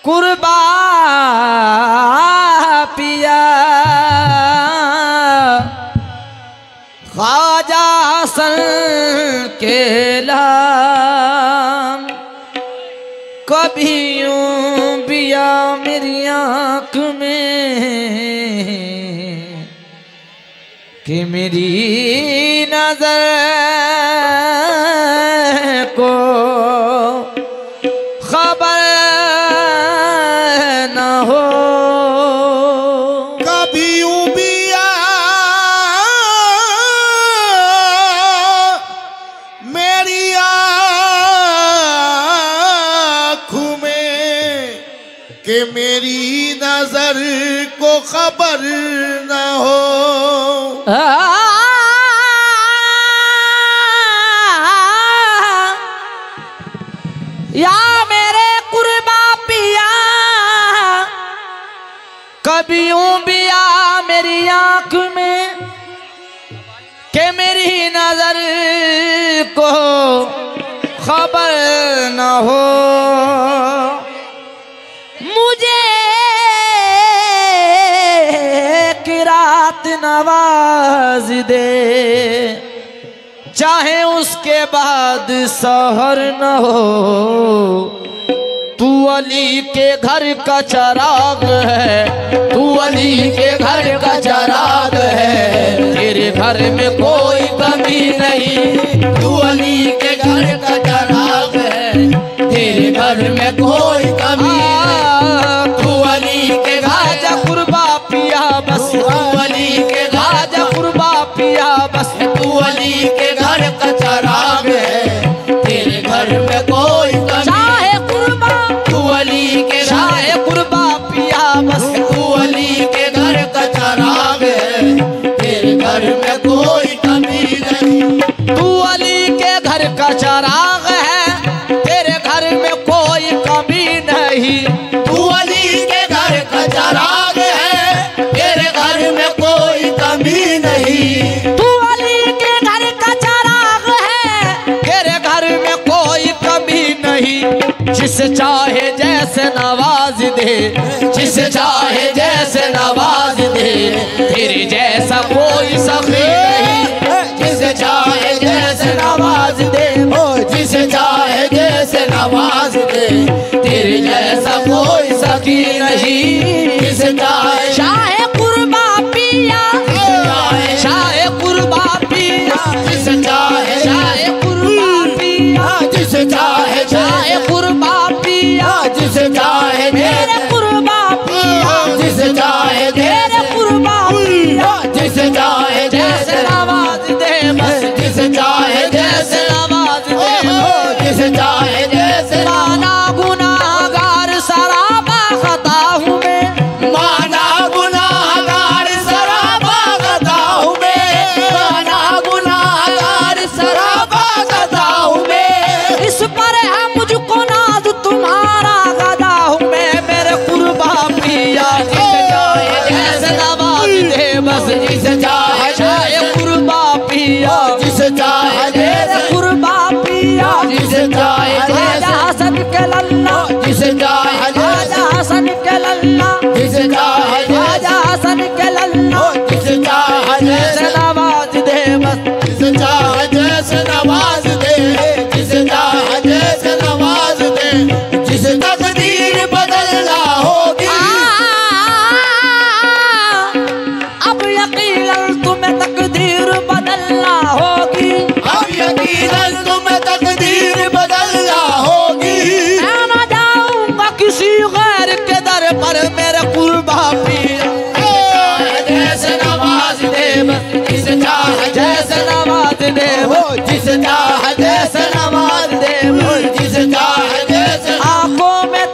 कुर्बा पिया ख्वाजा हसन के लाम कभी यूं बिया मेरी आँख में कि मेरी नजर को खबर न हो। कभी यूं बिया मेरी आँखों में कि मेरी नजर को खबर न हो। या मेरे कुर्बा पिया कभी यूं बिया मेरी आँख में कि मेरी नजर को खबर न हो। मुझे कि रात नवाज दे चाहे उसके बाद सहर न हो। तू अली के घर का चराग है, तू अली के घर का चराग है, तेरे घर में कोई कमी नहीं। तू अली के घर का चराग है, तेरे घर में कोई कमी नहीं। तू अली के खाजा कुर्बा पिया बस, तू अली के खाजा कुर्बा पिया बस, तू अली के घर का चराग है, तेरे घर में कोई कमी। चाहे कुर्बा तू अली के चाहे कुर्बा पिया बस, तू अली के घर का चराग है, तेरे घर में कोई कमी नहीं। तू अली के घर का चराग है, तेरे घर में कोई कमी नहीं। तू अली के घर का चराग है, तेरे घर में कोई कमी नहीं। तू अली के घर का चराग है, तेरे घर में कोई कमी नहीं। जिसे चाहे जैसे नवाज दे, जिसे चाहे जैसे नवाज दे, तेरे जैसा कोई सखी नहीं। जिसे चाहे जैसे नवाज दे, जिसे चाहे जैसे नवाज दे, तेरे जैसा कोई सखी नहीं। जिसे चाहे चाहे कुर्बा पिया, चाहे कुर्बा पिया, जिसे चाहे चाहे कुर्बा पिया, जिसे चाहे चाहे कुर्बा पिया, जिसे चाहे मेरे कुर्बा पिया, जिसे चाहे मेरे कुर्बा पिया, जिसे चाहे जैसे नवाज दे बस, जिसे चाहे जैसे नवाज दे जिसे चाहे जैसे माना गुनाहगार सराबा खता हूँ मैं, माना गुनाहगार सराबा गदा हूँ मैं, माना गुनाहगार सराबा गदा हूँ मैं। इस पर है मुझको नाज तुम्हारा गदा हूँ मैं। मेरे कुर्बा पिया जिसे चाहे जैसे नवाज दे बस, जिसे चाहे चाहे कुर्बा पिया, जिसे चाहे मेरे कुर्बा पिया, जिसे चाहे ख्वाजा हसन के लल्ला, जिसे चाहे ख्वाजा हसन के लल्ला, जिसे चाहे ख्वाजा हसन के लल्ला, जिसे चाहे जैसे नवाज दे बस, जिसे चाहे जैसे नवाज दे, जिसे चाहे जैसे नवाज दे। जिसे तकदीर बदलना होगी, अब यकीनन तुम्हें तकदीर बदलना होगी। अब यकीनन तुम्हें तकदीर बदलना होगी। मैं न जाऊंगा किसी गैर के दर पर, मेरे कुर्बा पिया जैसे नवाज दे बस, जिसे चाहे जैसे नवाज दे बस, जिसे चाहे जैसे नवाज दे, जिसे चाहे जैसे आंखों में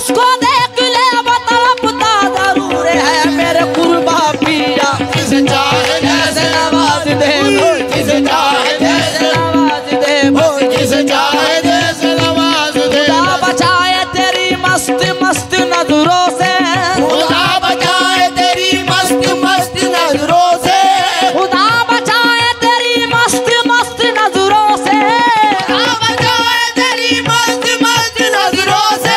जिसको देख ले वो तड़पता जरूर है मेरे कुर्बा पिया। जिसे चाहे जैसे नवाज दे, जिसे चाहे जैसे नवाज दे, जिसे चाहे जैसे नवाज दे। खुदा बचाए तेरी मस्त मस्त नजरों से, खुदा बचाए तेरी मस्त मस्त नजरों से। खुदा बचाए तेरी मस्त मस्त नजरों से, खुदा बचाए तेरी मस्त मस्त नजरों से।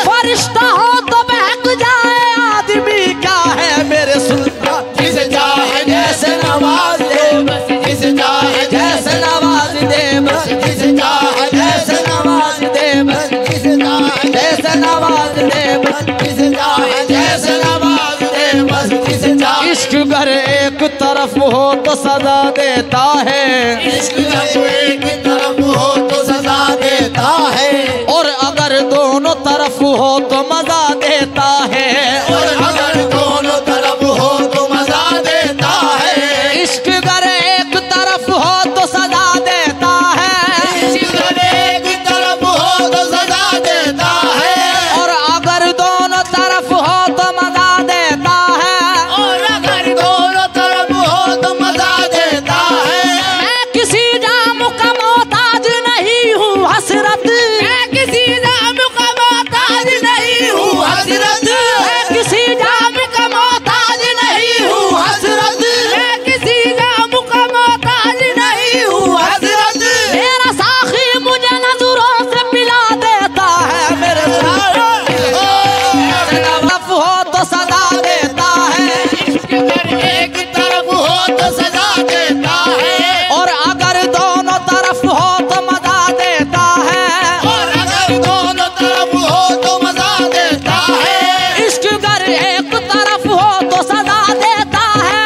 फरिश्ता हो तो बहक जाए आदमी क्या है मेरे सुल्तान। जिसे चाहे जैसे नवाज दे, बस जिसे चाहे जैसे नवाज दे बस, जिसे चाहे जैसे नवाज दे बस, जिसे चाहे जैसे नवाज दे बस। जिसे चाहे जैसे नवाज दे, बस जिसे चाहे। इश्क अगर एक तरफ हो तो सजा देता है, इश्क जब एक तरफ हो तो सजा देता है, और अगर दोनों तरफ हो तो मजा देता है। और अगर दोनों तरफ हो तो मजा देता है। इश्क अगर एक तरफ हो तो सजा देता है, इश्क जब एक तरफ हो तो सजा देता है, और अगर दोनों तरफ हो तो मजा देता है। और अगर दोनों तरफ हो तो मजा देता है। मैं किसी जाम का मोहताज नहीं हूँ हसरत, मैं किसी जाम का मोहताज नहीं हूँ हसरत। मैं किसी जाम का मोहताज नहीं हूँ हसरत। मैं किसी जाम का मोहताज नहीं हूँ हसरत। मेरा साखी मुझे नजरों से पिला देता है मेरे तरफ हो तो सदा देता है, अगर एक तरफ हो तो सजा देता है, और अगर दोनों तरफ हो तो मजा देता है। और अगर दोनों तरफ हो तो मजा देता है। इश्क अगर एक तरफ हो तो सदा देता है,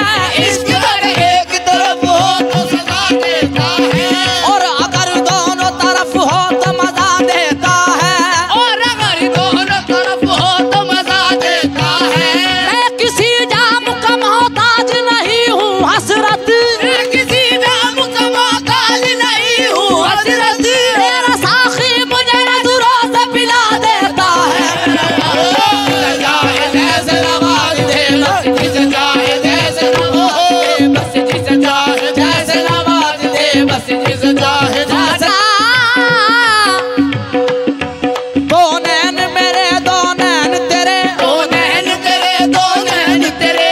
इश्क अगर एक तरफ हो तो सजा देता है, और अगर दोनों तरफ हो तो मजा देता है। और अगर दोनों तरफ हो तो मजा देता है। मैं किसी जाम का मोहताज नहीं हूँ हसरत, मैं किसी जाम का मोहताज नहीं हूँ हसरत। मेरा साखी मुझे नजरों से पिला देता है। चाहे जैसे नवाज दे, बस जिसे चाहे जैसे नवाज दे, बस जिसे चाहे जैसे नवाज दे, बस जिसे चाहे जैसे। दो नैन मेरे दो नैन तेरे, दो नैन तेरे, दो नैन तेरे,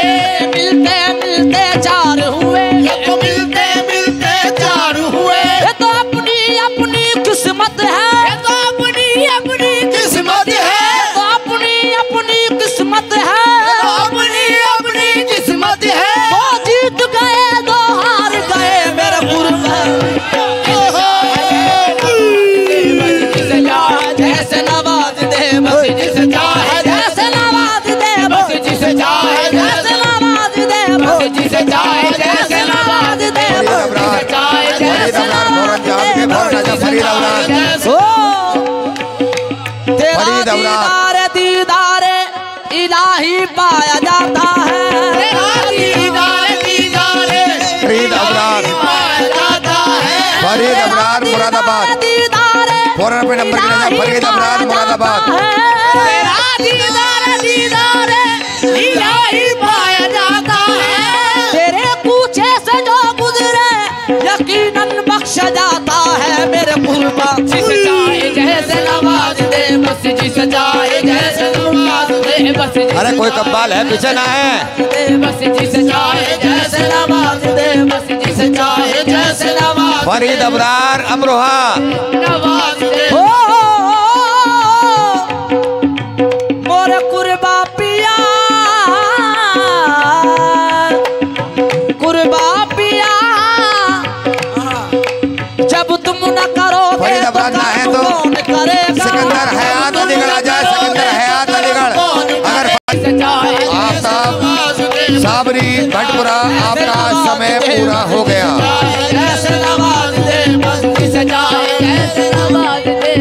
मिलते मिलते चार हुए। ये तो मिलते मिलते चार हुए। ये तो अपनी अपनी किस्मत है, ये तो अपनी अपनी किस्मत है, ये तो अपनी अपनी किस्मत ये है। तो अपनी अपनी किस्मत है। दो जीत गए दो हार गए मेरे कुर्बान। जिसे चाहे जैसे नवाज दे बस, जिसे चाहे जैसे नवाज दे बस, जिसे चाहे जैसे नवाज दे बस, जिसे चाहे जैसे नवाज दे बस, जिसे चाहे जैसे ओ तेरा दीदार दीदार इलाही पाया जाता है। फरीद अबरार, फरीद अबरार मुरादाबाद। दीदार फौरन अपने नंबर की नजर फरीद अबरार मुरादाबाद। तेरे पूछे से जो गुजरे यकीनन बख्श जाता है मेरे कुर्बान। जिसे चाहे जैसे नवाज दे, बस जिसे चाहे जैसे नवाज दे, बस अरे कोई कब्बाल है, पीछे ना है। बस जिसे चाहे जैसे नवाज दे, बस जिसे चाहे जैसे नवाज फरीद अबरार अमरोहा। नवाज दे। ओ मोरे कुर्बा पिया, कुर्बा पिया, जब तुम न करोगे फरीद अबरार ना है तो कौन करेगा। सिकंदर हयात अलीगढ़ आ जाए, सिकंदर हयात अलीगढ़। अगर जिसे चाहे आफ्ताब नवाज दे, साबरी भटपुरा, आपका समय पूरा हो गया। जैसे नवाज दे बस, जिसे चाहे जैसे नवाज दे,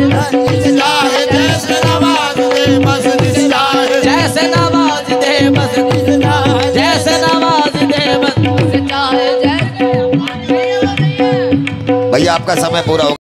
जिसे चाहे जैसे नवाज दे, बस जिसे चाहे जैसे नवाज दे बस, जैसे नवाज दे बस। जिसे चाहे जैसे। भैया आपका समय पूरा हो